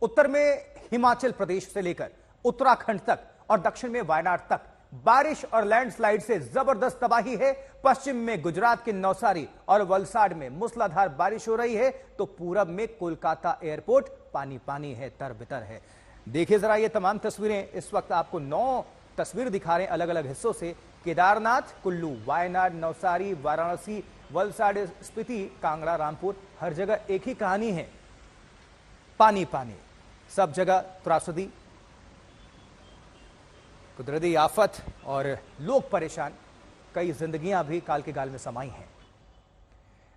उत्तर में हिमाचल प्रदेश से लेकर उत्तराखंड तक और दक्षिण में वायनाड तक बारिश और लैंडस्लाइड से जबरदस्त तबाही है। पश्चिम में गुजरात के नवसारी और वलसाड में मूसलाधार बारिश हो रही है, तो पूरब में कोलकाता एयरपोर्ट पानी पानी है, तरबतर है। देखिए जरा ये तमाम तस्वीरें। इस वक्त आपको 9 तस्वीर दिखा रहे हैं अलग अलग हिस्सों से। केदारनाथ, कुल्लू, वायनाड, नवसारी, वाराणसी, वलसाड, स्पीति, कांगड़ा, रामपुर, हर जगह एक ही कहानी है, पानी पानी। सब जगह त्रासदी, कुदरती आफत और लोग परेशान। कई जिंदगियां भी काल के गाल में समाई हैं।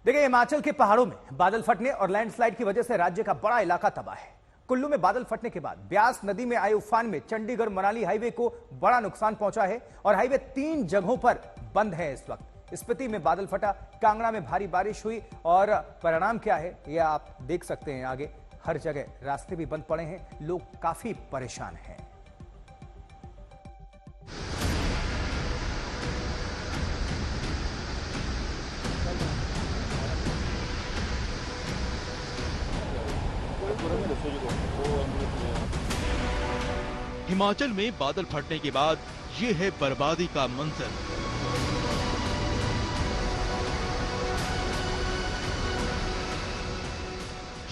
देखिए हिमाचल के पहाड़ों में बादल फटने और लैंडस्लाइड की वजह से राज्य का बड़ा इलाका तबाह है। कुल्लू में बादल फटने के बाद ब्यास नदी में आए उफान में चंडीगढ़ मनाली हाईवे को बड़ा नुकसान पहुंचा है और हाईवे 3 जगहों पर बंद है इस वक्त। स्पीति में बादल फटा, कांगड़ा में भारी बारिश हुई और परिणाम क्या है यह आप देख सकते हैं आगे। हर जगह रास्ते भी बंद पड़े हैं, लोग काफी परेशान हैं। हिमाचल में बादल फटने के बाद ये है बर्बादी का मंजर।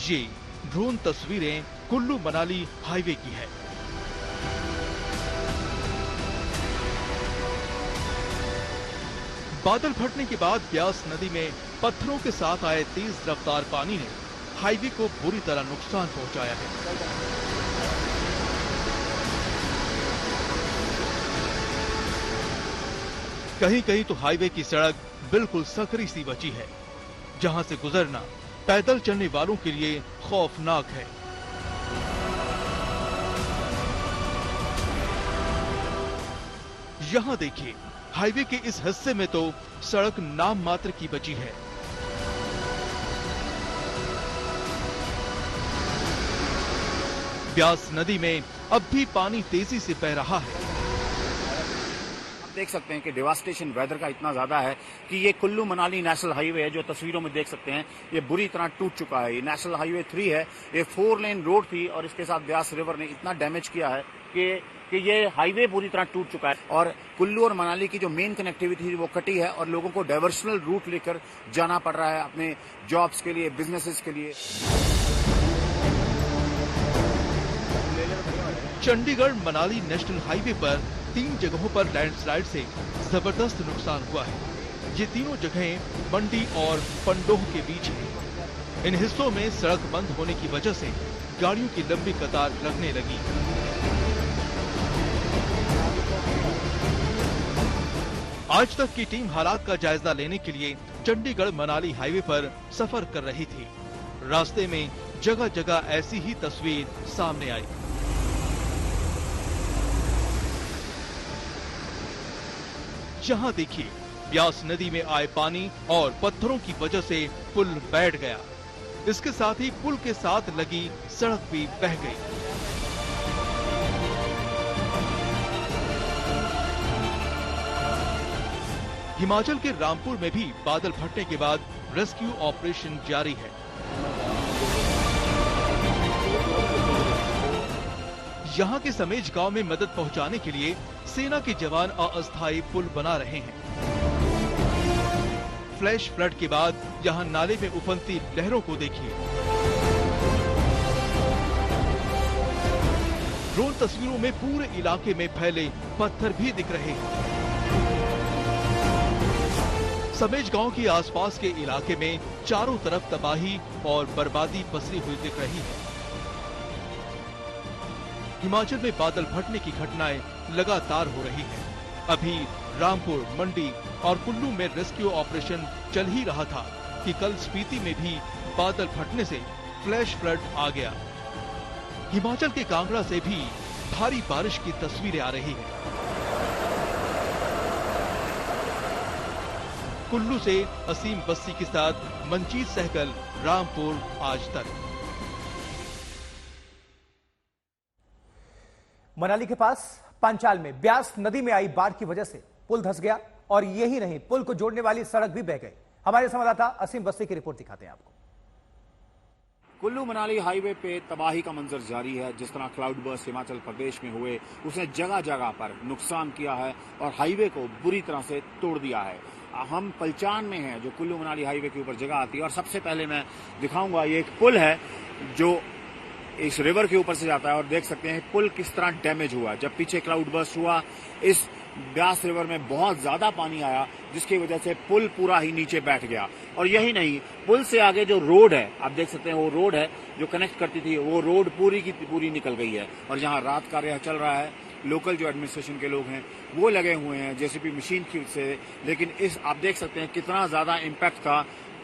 ये ड्रोन तस्वीरें कुल्लू मनाली हाईवे की है। बादल फटने के बाद ब्यास नदी में पत्थरों के साथ आए तेज रफ्तार पानी ने हाईवे को बुरी तरह नुकसान पहुंचाया है। कहीं कहीं तो हाईवे की सड़क बिल्कुल सकरी सी बची है, जहां से गुजरना पैदल चलने वालों के लिए खौफनाक है। यहां देखिए, हाईवे के इस हिस्से में तो सड़क नाम मात्र की बची है। ब्यास नदी में अब भी पानी तेजी से बह रहा है। देख सकते हैं कि डिवास्टेशन वेदर का इतना ज्यादा है कि ये कुल्लू मनाली नेशनल हाईवे है, जो तस्वीरों में देख सकते हैं, ये बुरी तरह टूट चुका है। ये नेशनल हाईवे 3 है, ये 4 लेन रोड थी और इसके साथ ब्यास रिवर ने इतना डैमेज किया है कि ये हाईवे पूरी तरह टूट चुका है और कुल्लू और मनाली की जो मेन कनेक्टिविटी थी वो कटी है और लोगों को डाइवर्शनल रूट लेकर जाना पड़ रहा है अपने जॉब्स के लिए, बिजनेसेस के लिए। चंडीगढ़ मनाली नेशनल हाईवे पर 3 जगहों पर लैंडस्लाइड से जबरदस्त नुकसान हुआ है। ये तीनों जगहें मंडी और पंडोह के बीच हैं। इन हिस्सों में सड़क बंद होने की वजह से गाड़ियों की लंबी कतार लगने लगी। आज तक की टीम हालात का जायजा लेने के लिए चंडीगढ़ मनाली हाईवे पर सफर कर रही थी। रास्ते में जगह जगह ऐसी ही तस्वीर सामने आई। यहाँ देखिए, ब्यास नदी में आए पानी और पत्थरों की वजह से पुल बैठ गया। इसके साथ ही पुल के साथ लगी सड़क भी बह गई। हिमाचल के रामपुर में भी बादल फटने के बाद रेस्क्यू ऑपरेशन जारी है। यहाँ के समेज गांव में मदद पहुंचाने के लिए सेना के जवान अस्थायी पुल बना रहे हैं। फ्लैश फ्लड के बाद यहाँ नाले में उफनती लहरों को देखिए। ड्रोन तस्वीरों में पूरे इलाके में फैले पत्थर भी दिख रहे हैं। समेज गांव के आसपास के इलाके में चारों तरफ तबाही और बर्बादी पसरी हुई दिख रही है। हिमाचल में बादल फटने की घटनाएं लगातार हो रही हैं। अभी रामपुर, मंडी और कुल्लू में रेस्क्यू ऑपरेशन चल ही रहा था कि कल स्पीति में भी बादल फटने से फ्लैश फ्लड आ गया। हिमाचल के कांगड़ा से भी भारी बारिश की तस्वीरें आ रही हैं। कुल्लू से असीम बस्सी के साथ मंजीत सहगल, रामपुर आज तक। मनाली के पास पांचाल में ब्यास नदी में आई बाढ़ की वजह से पुल धंस गया और यही नहीं, पुल को जोड़ने वाली सड़क भी बह गई। हमारे संवाददाता असीम बस्ती की रिपोर्ट दिखाते हैं आपको। कुल्लू मनाली हाईवे पे तबाही का मंजर जारी है। जिस तरह क्लाउड बर्स्ट हिमाचल प्रदेश में हुए, उसने जगह जगह पर नुकसान किया है और हाईवे को बुरी तरह से तोड़ दिया है। हम पलचान में हैं, जो कुल्लू मनाली हाईवे के ऊपर जगह आती है, और सबसे पहले मैं दिखाऊंगा, ये एक पुल है जो इस रिवर के ऊपर से जाता है, और देख सकते हैं पुल किस तरह डैमेज हुआ। जब पीछे क्लाउड बर्स्ट हुआ, इस ब्यास रिवर में बहुत ज्यादा पानी आया, जिसकी वजह से पुल पूरा ही नीचे बैठ गया। और यही नहीं, पुल से आगे जो रोड है, आप देख सकते हैं वो रोड है जो कनेक्ट करती थी, वो रोड पूरी की पूरी निकल गई है। और यहाँ रात कार्य चल रहा है, लोकल जो एडमिनिस्ट्रेशन के लोग हैं वो लगे हुए हैं जेसीबी मशीन की से, लेकिन इस आप देख सकते हैं कितना ज्यादा इम्पैक्ट था।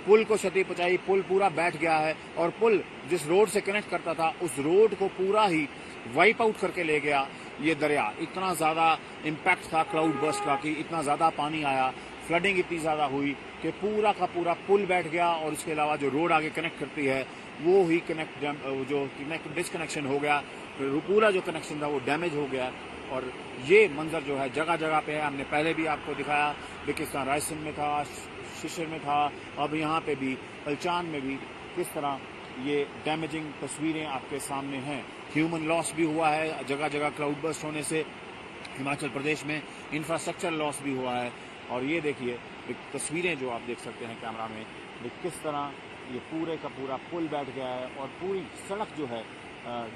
पुल को क्षति पहुंचाई, पुल पूरा बैठ गया है, और पुल जिस रोड से कनेक्ट करता था उस रोड को पूरा ही वाइप आउट करके ले गया ये दरिया। इतना ज्यादा इम्पैक्ट था क्लाउड बर्स्ट का कि इतना ज्यादा पानी आया, फ्लडिंग इतनी ज्यादा हुई कि पूरा का पूरा पुल बैठ गया, और इसके अलावा जो रोड आगे कनेक्ट करती है वो ही डिस्कनेक्शन हो गया, पूरा जो कनेक्शन था वो डैमेज हो गया। और ये मंजर जो है जगह जगह पे है। हमने पहले भी आपको दिखाया, पाकिस्तान रायसन में था, शिशिर में था, अब यहाँ पे भी पलचान में भी किस तरह ये डैमेजिंग तस्वीरें आपके सामने हैं। ह्यूमन लॉस भी हुआ है जगह जगह क्लाउड बर्स्ट होने से। हिमाचल प्रदेश में इंफ्रास्ट्रक्चर लॉस भी हुआ है। और ये देखिए तस्वीरें जो आप देख सकते हैं कैमरा में, किस तरह ये पूरे का पूरा पुल बैठ गया है, और पूरी सड़क जो है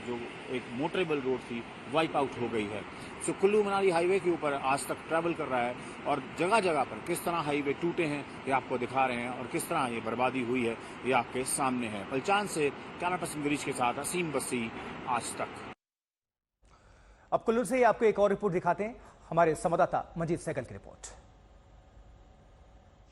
जो एक मोटरेबल रोड थी वाइप आउट हो गई है। सो कुल्लू मनाली हाईवे के ऊपर आज तक ट्रैवल कर रहा है, और जगह जगह पर किस तरह हाईवे टूटे हैं ये आपको दिखा रहे हैं, और किस तरह ये बर्बादी हुई है ये आपके सामने है। पलचान से कैमरा पर्सन गिरीश के साथ असीम बस्सी, आज तक। अब कुल्लू से आपको एक और रिपोर्ट दिखाते हैं, हमारे संवाददाता मंजीत सहगल की रिपोर्ट।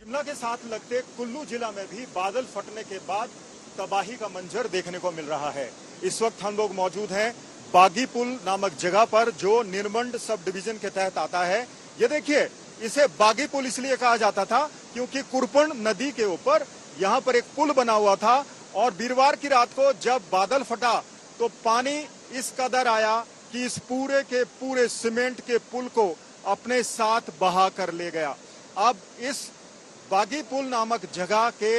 शिमला के साथ लगते कुल्लू जिला में भी बादल फटने के बाद तबाही का मंजर देखने को मिल रहा है। इस वक्त हम लोग मौजूद हैं बागी पुल नामक जगह पर, जो निरमंड सब डिवीजन के तहत आता है। ये देखिए, इसे बागी पुल इसलिए कहा जाता था क्योंकि कुरपण नदी के ऊपर यहाँ पर एक पुल बना हुआ था, और वीरवार की रात को जब बादल फटा तो पानी इस कदर आया कि इस पूरे के पूरे सीमेंट के पुल को अपने साथ बहा कर ले गया। अब इस बागी पुल नामक जगह के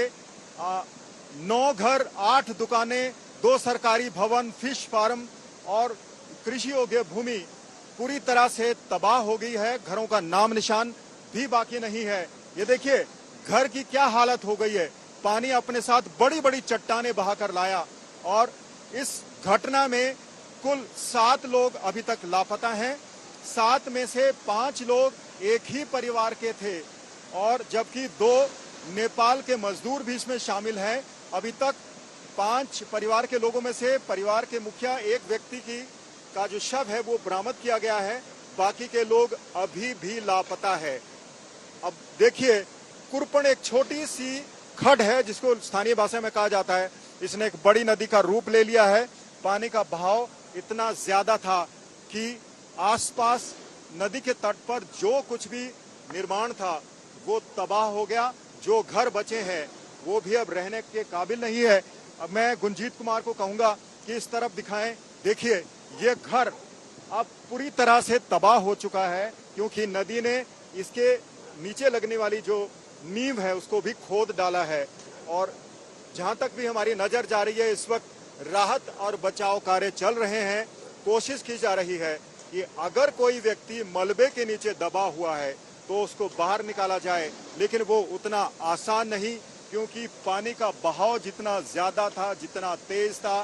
9 घर, 8 दुकानें, 2 सरकारी भवन, फिश फार्म और कृषि योग्य भूमि पूरी तरह से तबाह हो गई है। घरों का नाम निशान भी बाकी नहीं है। ये देखिए घर की क्या हालत हो गई है। पानी अपने साथ बड़ी बड़ी चट्टानें बहाकर लाया, और इस घटना में कुल 7 लोग अभी तक लापता हैं। 7 में से 5 लोग एक ही परिवार के थे, और जबकि 2 नेपाल के मजदूर भी इसमें शामिल हैं। अभी तक 5 परिवार के लोगों में से परिवार के मुखिया एक व्यक्ति का जो शव है वो बरामद किया गया है, बाकी के लोग अभी भी लापता है। अब देखिए, कुरपण एक छोटी सी खड्ड है जिसको स्थानीय भाषा में कहा जाता है, इसने एक बड़ी नदी का रूप ले लिया है। पानी का बहाव इतना ज्यादा था कि आसपास नदी के तट पर जो कुछ भी निर्माण था वो तबाह हो गया। जो घर बचे हैं वो भी अब रहने के काबिल नहीं है। अब मैं गुंजीत कुमार को कहूंगा कि इस तरफ दिखाएं। देखिए, ये घर अब पूरी तरह से तबाह हो चुका है, क्योंकि नदी ने इसके नीचे लगने वाली जो नींव है उसको भी खोद डाला है। और जहां तक भी हमारी नजर जा रही है, इस वक्त राहत और बचाव कार्य चल रहे हैं। कोशिश की जा रही है कि अगर कोई व्यक्ति मलबे के नीचे दबा हुआ है तो उसको बाहर निकाला जाए, लेकिन वो उतना आसान नहीं, क्योंकि पानी का बहाव जितना ज्यादा था, जितना तेज था,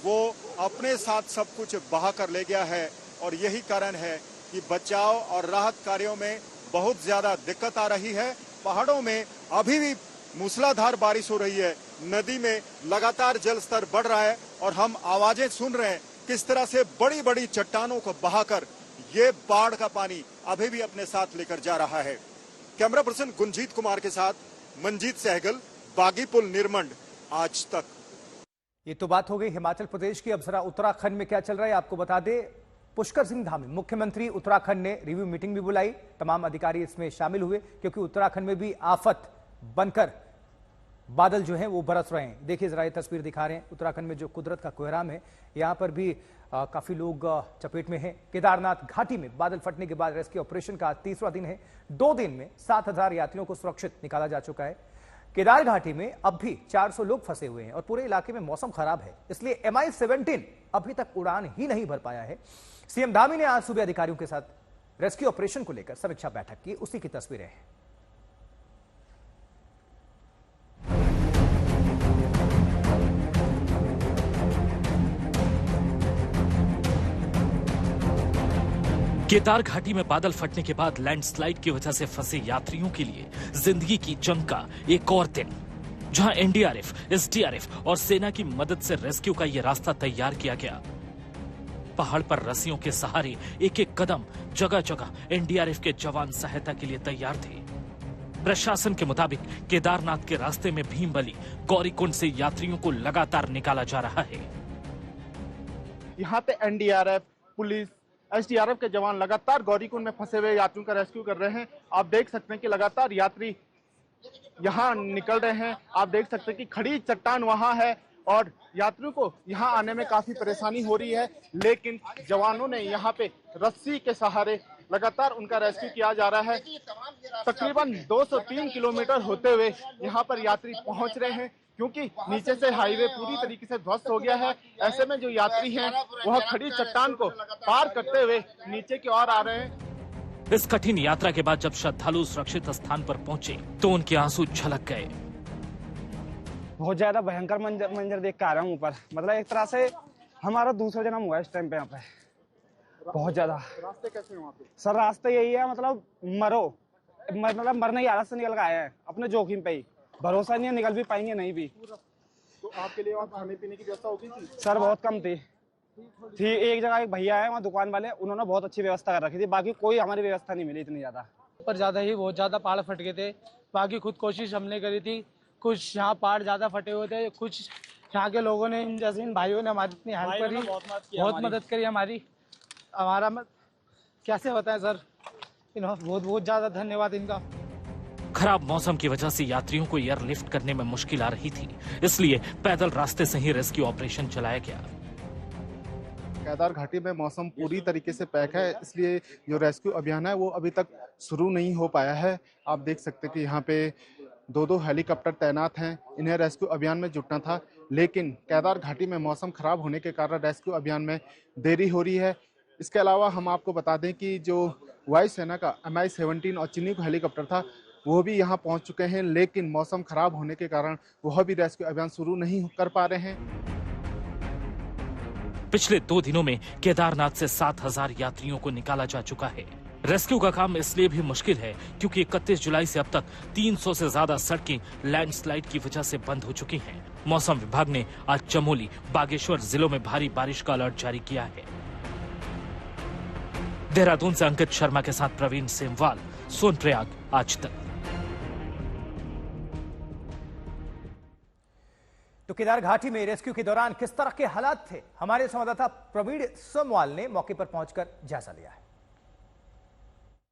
वो अपने साथ सब कुछ बहा कर ले गया है। और यही कारण है कि बचाव और राहत कार्यों में बहुत ज्यादा दिक्कत आ रही है। पहाड़ों में अभी भी मूसलाधार बारिश हो रही है, नदी में लगातार जल स्तर बढ़ रहा है, और हम आवाजें सुन रहे हैं किस तरह से बड़ी बड़ी चट्टानों को बहाकर ये बाढ़ का पानी अभी भी अपने साथ लेकर जा रहा है। कैमरा पर्सन गुंजीत कुमार के साथ मंजीत सहगल, बागी पुल, निरमंड, आज तक। ये तो बात हो गई हिमाचल प्रदेश की। अब जरा उत्तराखंड में क्या चल रहा है आपको बता दे। पुष्कर सिंह धामी, मुख्यमंत्री उत्तराखंड ने रिव्यू मीटिंग भी बुलाई, तमाम अधिकारी इसमें शामिल हुए, क्योंकि उत्तराखंड में भी आफत बनकर बादल जो हैं वो बरस रहे हैं। देखिए जरा ये तस्वीर दिखा रहे हैं उत्तराखंड में जो कुदरत का कोहराम है, यहाँ पर भी काफी लोग चपेट में हैं। केदारनाथ घाटी में बादल फटने के बाद रेस्क्यू ऑपरेशन का 3रा दिन है। 2 दिन में 7,000 यात्रियों को सुरक्षित निकाला जा चुका है। केदार घाटी में अब भी 400 लोग फंसे हुए हैं और पूरे इलाके में मौसम खराब है, इसलिए MI-17 अभी तक उड़ान ही नहीं भर पाया है। सीएम धामी ने आज सुबह अधिकारियों के साथ रेस्क्यू ऑपरेशन को लेकर समीक्षा बैठक की, उसी की तस्वीरें हैं। केदार घाटी में बादल फटने के बाद लैंडस्लाइड की वजह से फंसे यात्रियों के लिए जिंदगी की जंग का एक और दिन, जहां एनडीआरएफ, एसडीआरएफ और सेना की मदद से रेस्क्यू का यह रास्ता तैयार किया गया। पहाड़ पर रस्सियों के सहारे एक एक कदम जगह जगह एनडीआरएफ के जवान सहायता के लिए तैयार थे। प्रशासन के मुताबिक केदारनाथ के रास्ते में भीमबली, गौरीकुंड से यात्रियों को लगातार निकाला जा रहा है। यहाँ पे एनडीआरएफ, पुलिस, एसडीआरएफ के जवान लगातार गौरीकुंड में फंसे हुए यात्रियों का रेस्क्यू कर रहे हैं। आप देख सकते हैं कि लगातार यात्री यहाँ निकल रहे हैं। आप देख सकते हैं कि खड़ी चट्टान वहाँ है और यात्रियों को यहाँ आने में काफी परेशानी हो रही है, लेकिन जवानों ने यहाँ पे रस्सी के सहारे लगातार उनका रेस्क्यू किया जा रहा है। तकरीबन 203 किलोमीटर होते हुए यहाँ पर यात्री पहुँच रहे हैं, क्योंकि नीचे से हाईवे पूरी तरीके से ध्वस्त हो गया है। ऐसे में जो यात्री हैं वह खड़ी चट्टान को पार करते हुए नीचे की ओर आ रहे हैं। इस कठिन यात्रा के बाद जब श्रद्धालु सुरक्षित स्थान पर पहुंचे तो उनके आंसू छलक गए। बहुत ज्यादा भयंकर मंजर देख के आ रहा हूँ ऊपर। मतलब एक तरह से हमारा दूसरा जन्म हुआ इस टाइम पे यहाँ पे। बहुत ज्यादा रास्ते कैसे हैं वहाँ पे? सर रास्ते यही है, मतलब मतलब मरने की हालत से निकल के आए हैं अपने जोखिम पे ही। भरोसा नहीं है निकल भी पाएंगे नहीं भी। तो आपके लिए वहाँ खाने पीने की व्यवस्था होगी थी? सर बहुत कम थी। एक जगह एक भैया है वहाँ दुकान वाले, उन्होंने बहुत अच्छी व्यवस्था कर रखी थी, बाकी कोई हमारी व्यवस्था नहीं मिली इतनी ज्यादा। पर ज्यादा ही बहुत ज्यादा पहाड़ फट गए थे। बाकी खुद कोशिश हमने करी थी, कुछ यहाँ पहाड़ ज्यादा फटे हुए थे, कुछ यहाँ के लोगों ने, जैसे इन भाइयों ने हमारी इतनी हेल्प करी, बहुत मदद करी हमारी। हमारा कैसे होता है सर, बहुत बहुत ज्यादा धन्यवाद इनका। खराब मौसम की वजह से यात्रियों को एयरलिफ्ट करने में मुश्किल आ रही थी, इसलिए पैदल रास्ते से ही रेस्क्यू ऑपरेशन चलाया गया। केदार घाटी में मौसम पूरी तरीके से पैक है, इसलिए जो रेस्क्यू अभियान है वो अभी तक शुरू नहीं हो पाया है। आप देख सकते हैं कि यहाँ पे 2 हेलीकॉप्टर तैनात हैं। इन्हें रेस्क्यू अभियान में जुटना था, लेकिन केदार घाटी में मौसम खराब होने के कारण रेस्क्यू अभियान में देरी हो रही है। इसके अलावा हम आपको बता दें कि जो वायुसेना का MI-17 और चिनूक हेलीकॉप्टर था वो भी यहाँ पहुँच चुके हैं, लेकिन मौसम खराब होने के कारण वह भी रेस्क्यू अभियान शुरू नहीं कर पा रहे हैं। पिछले 2 दिनों में केदारनाथ से 7,000 यात्रियों को निकाला जा चुका है। रेस्क्यू का काम इसलिए भी मुश्किल है क्योंकि 31 जुलाई से अब तक 300 से ज्यादा सड़कें लैंडस्लाइड की वजह से बंद हो चुकी हैं। मौसम विभाग ने आज चमोली, बागेश्वर जिलों में भारी बारिश का अलर्ट जारी किया है। देहरादून से अंकित शर्मा के साथ प्रवीण सेमवाल, सोनप्रयाग, आज तक। तो केदार घाटी में रेस्क्यू के दौरान किस तरह के हालात थे, हमारे संवाददाता प्रवीण सेमवाल ने मौके पर पहुंचकर जायजा लिया है।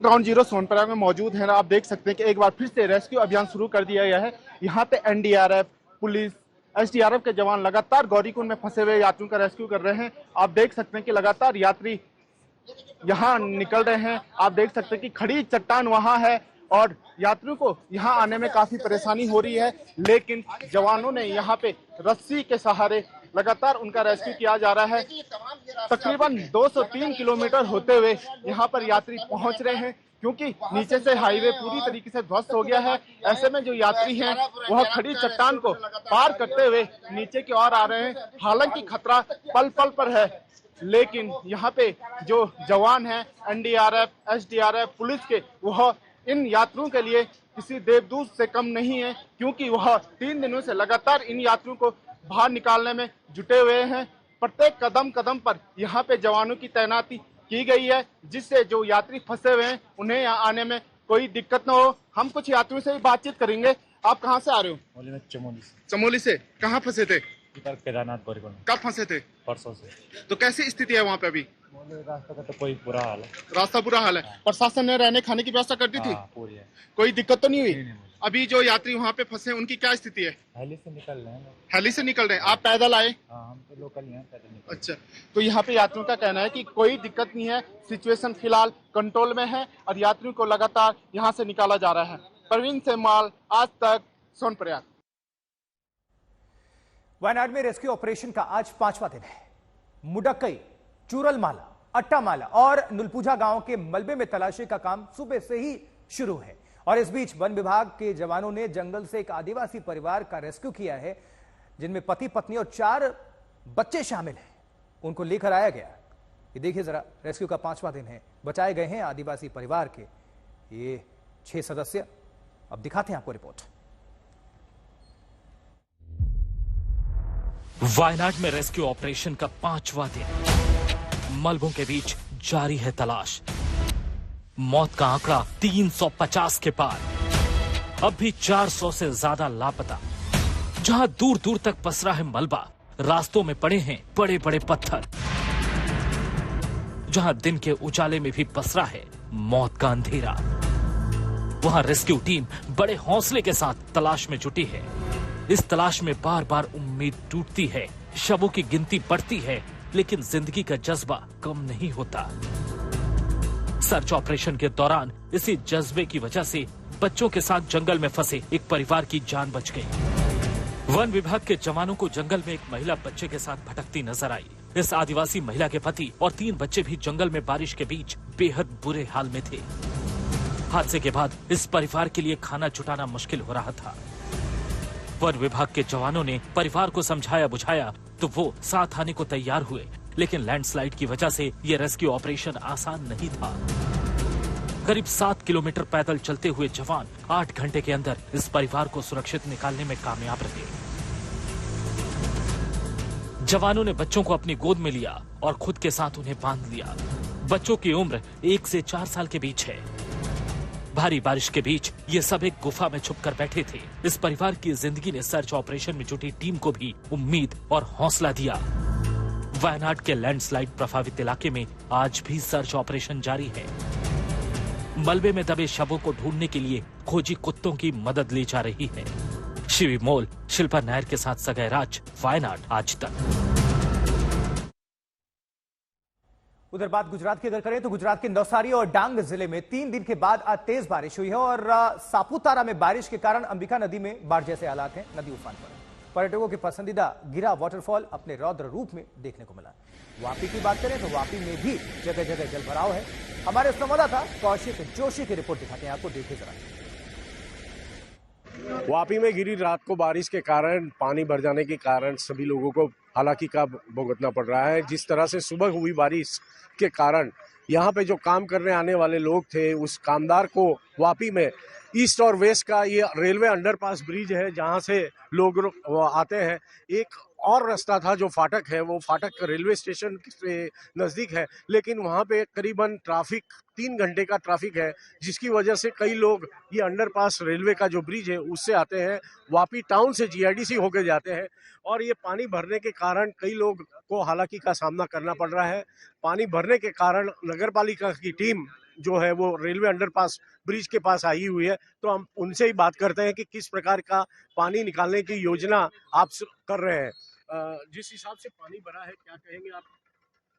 ग्राउंड जीरो सोनप्रयाग में मौजूद है। आप देख सकते हैं कि एक बार फिर से रेस्क्यू अभियान शुरू कर दिया गया है। यहाँ पे एनडीआरएफ, पुलिस, एसडीआरएफ के जवान लगातार गौरीकुंड में फंसे हुए यात्रियों का रेस्क्यू कर रहे हैं। आप देख सकते हैं कि लगातार यात्री यहाँ निकल रहे हैं। आप देख सकते हैं कि खड़ी चट्टान वहाँ है और यात्रियों को यहाँ आने में काफी परेशानी हो रही है, लेकिन जवानों ने यहाँ पे रस्सी के सहारे लगातार उनका रेस्क्यू किया जा रहा है। तकरीबन 203 किलोमीटर होते हुए यहाँ पर यात्री पहुँच रहे हैं, क्योंकि नीचे से हाईवे पूरी तरीके से ध्वस्त हो गया है। ऐसे में जो यात्री हैं वह खड़ी चट्टान को पार करते हुए नीचे की ओर आ रहे हैं। हालांकि खतरा पल पल पर है, लेकिन यहाँ पे जो जवान हैं एनडीआरएफ, एसडीआरएफ, पुलिस के, वह इन यात्रियों के लिए किसी देवदूत से कम नहीं है, क्योंकि वह 3 दिनों से लगातार इन यात्रियों को बाहर निकालने में जुटे हुए हैं। प्रत्येक कदम कदम पर यहाँ पे जवानों की तैनाती की गई है, जिससे जो यात्री फंसे हुए हैं उन्हें यहाँ आने में कोई दिक्कत न हो। हम कुछ यात्रियों से भी बातचीत करेंगे। आप कहाँ से आ रहे हो? चमोली से। चमोली से। कहाँ फंसे थे? केदारनाथ गौरीकुंड। कब फंसे थे? परसों से। तो कैसी स्थिति है वहाँ पे अभी? रास्ता का तो कोई बुरा हाल है। रास्ता बुरा हाल है। प्रशासन ने रहने खाने की व्यवस्था कर दी थी? पूरी है। कोई दिक्कत तो नहीं हुई? अभी जो यात्री वहाँ पे फंसे उनकी क्या स्थिति है? हेली से निकल रहे हैं। हेली से निकल रहे हैं। आप पैदल आए? हम तो लोकल ही हैं, पैदल निकल। अच्छा, तो यहाँ पे यात्रियों का कहना है कि कोई दिक्कत नहीं है, सिचुएशन फिलहाल कंट्रोल में है और यात्रियों को लगातार यहाँ से निकाला जा रहा है। प्रवीण सेमवाल, आज तक, सोनप्रयाग। वायनाड में रेस्क्यू ऑपरेशन का आज 5वां दिन है। मुडक्कई, चूरलमाला, अट्टामाला और नुलपुझा गांव के मलबे में तलाशी का काम सुबह से ही शुरू है और इस बीच वन विभाग के जवानों ने जंगल से एक आदिवासी परिवार का रेस्क्यू किया है, जिनमें पति पत्नी और 4 बच्चे शामिल हैं। उनको लेकर आया गया। ये देखिए जरा, रेस्क्यू का 5वां दिन है। बचाए गए हैं आदिवासी परिवार के ये 6 सदस्य। अब दिखाते हैं आपको रिपोर्ट। वायनाड में रेस्क्यू ऑपरेशन का 5वां दिन। मलबों के बीच जारी है तलाश। मौत का आंकड़ा 350 के पार। अब भी 400 से ज्यादा लापता। जहां दूर दूर तक पसरा है मलबा, रास्तों में पड़े हैं बड़े बड़े पत्थर। जहां दिन के उजाले में भी पसरा है मौत का अंधेरा, वहां रेस्क्यू टीम बड़े हौसले के साथ तलाश में जुटी है। इस तलाश में बार बार उम्मीद टूटती है, शवों की गिनती बढ़ती है, लेकिन जिंदगी का जज्बा कम नहीं होता। सर्च ऑपरेशन के दौरान इसी जज्बे की वजह से बच्चों के साथ जंगल में फंसे एक परिवार की जान बच गई। वन विभाग के जवानों को जंगल में एक महिला बच्चे के साथ भटकती नजर आई। इस आदिवासी महिला के पति और 3 बच्चे भी जंगल में बारिश के बीच बेहद बुरे हाल में थे। हादसे के बाद इस परिवार के लिए खाना जुटाना मुश्किल हो रहा था। वन विभाग के जवानों ने परिवार को समझाया बुझाया तो वो साथ आने को तैयार हुए, लेकिन लैंडस्लाइड की वजह से ये रेस्क्यू ऑपरेशन आसान नहीं था। करीब 7 किलोमीटर पैदल चलते हुए जवान 8 घंटे के अंदर इस परिवार को सुरक्षित निकालने में कामयाब रहे। जवानों ने बच्चों को अपनी गोद में लिया और खुद के साथ उन्हें बांध लिया। बच्चों की उम्र 1 से 4 साल के बीच है। भारी बारिश के बीच ये सब एक गुफा में छुपकर बैठे थे। इस परिवार की जिंदगी ने सर्च ऑपरेशन में जुटी टीम को भी उम्मीद और हौसला दिया। वायनाड के लैंडस्लाइड प्रभावित इलाके में आज भी सर्च ऑपरेशन जारी है। मलबे में दबे शवों को ढूंढने के लिए खोजी कुत्तों की मदद ली जा रही है। शिवी मोल, शिल्पा नायर के साथ सगय राज, वायनाड आज तक। उधर बात गुजरात की अगर करें तो गुजरात के नवसारी और डांग जिले में 3 दिन के बाद आज तेज बारिश हुई है और सापुतारा में बारिश के कारण अंबिका नदी में बाढ़ जैसे हालात हैं। नदी उफान पर है। पर्यटकों के पसंदीदा गिरा वाटरफॉल अपने रौद्र रूप में देखने को मिला। वापी की बात करें तो वापी में भी जगह जगह जलभराव है। हमारे संवाददाता कौशिक जोशी की रिपोर्ट दिखाते हैं आपको, देखिए जरा। वापी में गिरी रात को बारिश के कारण पानी भर जाने के कारण सभी लोगों को हालांकि का भुगतना पड़ रहा है। जिस तरह से सुबह हुई बारिश के कारण यहाँ पे जो काम करने आने वाले लोग थे, उस कामदार को वापी में ईस्ट और वेस्ट का ये रेलवे अंडरपास ब्रिज है जहाँ से लोग आते हैं। एक और रास्ता था जो फाटक है, वो फाटक रेलवे स्टेशन से नज़दीक है, लेकिन वहाँ पे करीबन ट्रैफिक 3 घंटे का ट्रैफिक है, जिसकी वजह से कई लोग ये अंडरपास रेलवे का जो ब्रिज है उससे आते हैं, वापी टाउन से GIDC होके जाते हैं और ये पानी भरने के कारण कई लोग को हालांकि का सामना करना पड़ रहा है। पानी भरने के कारण नगर पालिका की टीम जो है वो रेलवे अंडरपास ब्रिज के पास आई हुई है, तो हम उनसे ही बात करते हैं कि किस प्रकार का पानी निकालने की योजना आप कर रहे हैं। जिस हिसाब से पानी भरा है, क्या कहेंगे आप,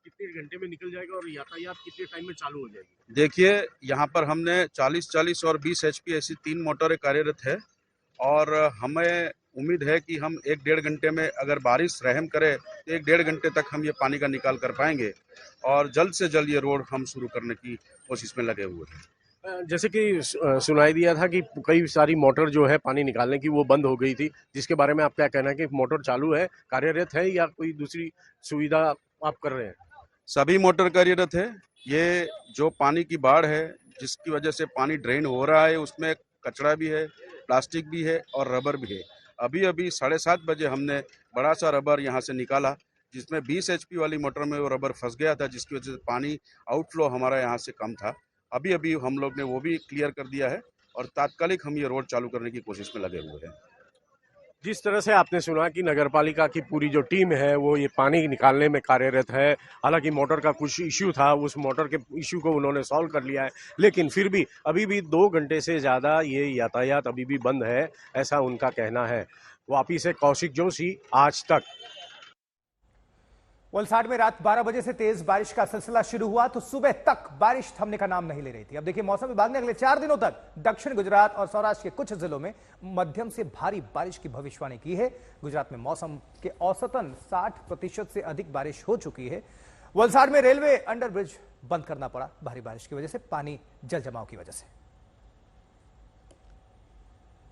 कितने घंटे में निकल जाएगा और यातायात कितने टाइम में चालू हो जाएगी? देखिए, यहाँ पर हमने 40 और 20 HP ऐसी 3 मोटरें कार्यरत है और हमें उम्मीद है कि हम 1-1.5 घंटे में, अगर बारिश रहम करे तो 1-1.5 घंटे तक हम ये पानी का निकाल कर पाएंगे और जल्द से जल्द ये रोड हम शुरू करने की कोशिश में लगे हुए हैं। जैसे कि सुनाई दिया था कि कई सारी मोटर जो है पानी निकालने की वो बंद हो गई थी, जिसके बारे में आप क्या कहना है कि मोटर चालू है, कार्यरत है या कोई दूसरी सुविधा आप कर रहे हैं? सभी मोटर कार्यरत है। ये जो पानी की बाढ़ है जिसकी वजह से पानी ड्रेन हो रहा है, उसमें कचरा भी है, प्लास्टिक भी है और रबर भी है। अभी 7:30 बजे हमने बड़ा सा रबर यहाँ से निकाला, जिसमें 20 HP वाली मोटर में वो रबर फंस गया था, जिसकी वजह से पानी आउटफ्लो हमारा यहाँ से कम था। अभी हम लोग ने वो भी क्लियर कर दिया है और तात्कालिक हम ये रोड चालू करने की कोशिश में लगे हुए हैं। जिस तरह से आपने सुना कि नगरपालिका की पूरी जो टीम है वो ये पानी निकालने में कार्यरत है। हालांकि मोटर का कुछ इश्यू था, उस मोटर के इश्यू को उन्होंने सॉल्व कर लिया है, लेकिन फिर भी अभी भी 2 घंटे से ज़्यादा ये यातायात अभी भी बंद है, ऐसा उनका कहना है। वापी से कौशिक जोशी, आज तक। वलसाड में रात 12 बजे से तेज बारिश का सिलसिला शुरू हुआ तो सुबह तक बारिश थमने का नाम नहीं ले रही थी। अब देखिए, मौसम विभाग ने अगले 4 दिनों तक दक्षिण गुजरात और सौराष्ट्र के कुछ जिलों में मध्यम से भारी बारिश की भविष्यवाणी की है। गुजरात में मौसम के औसतन 60% से अधिक बारिश हो चुकी है। वलसाड में रेलवे अंडरब्रिज बंद करना पड़ा भारी बारिश की वजह से, पानी जल जमाव की वजह से।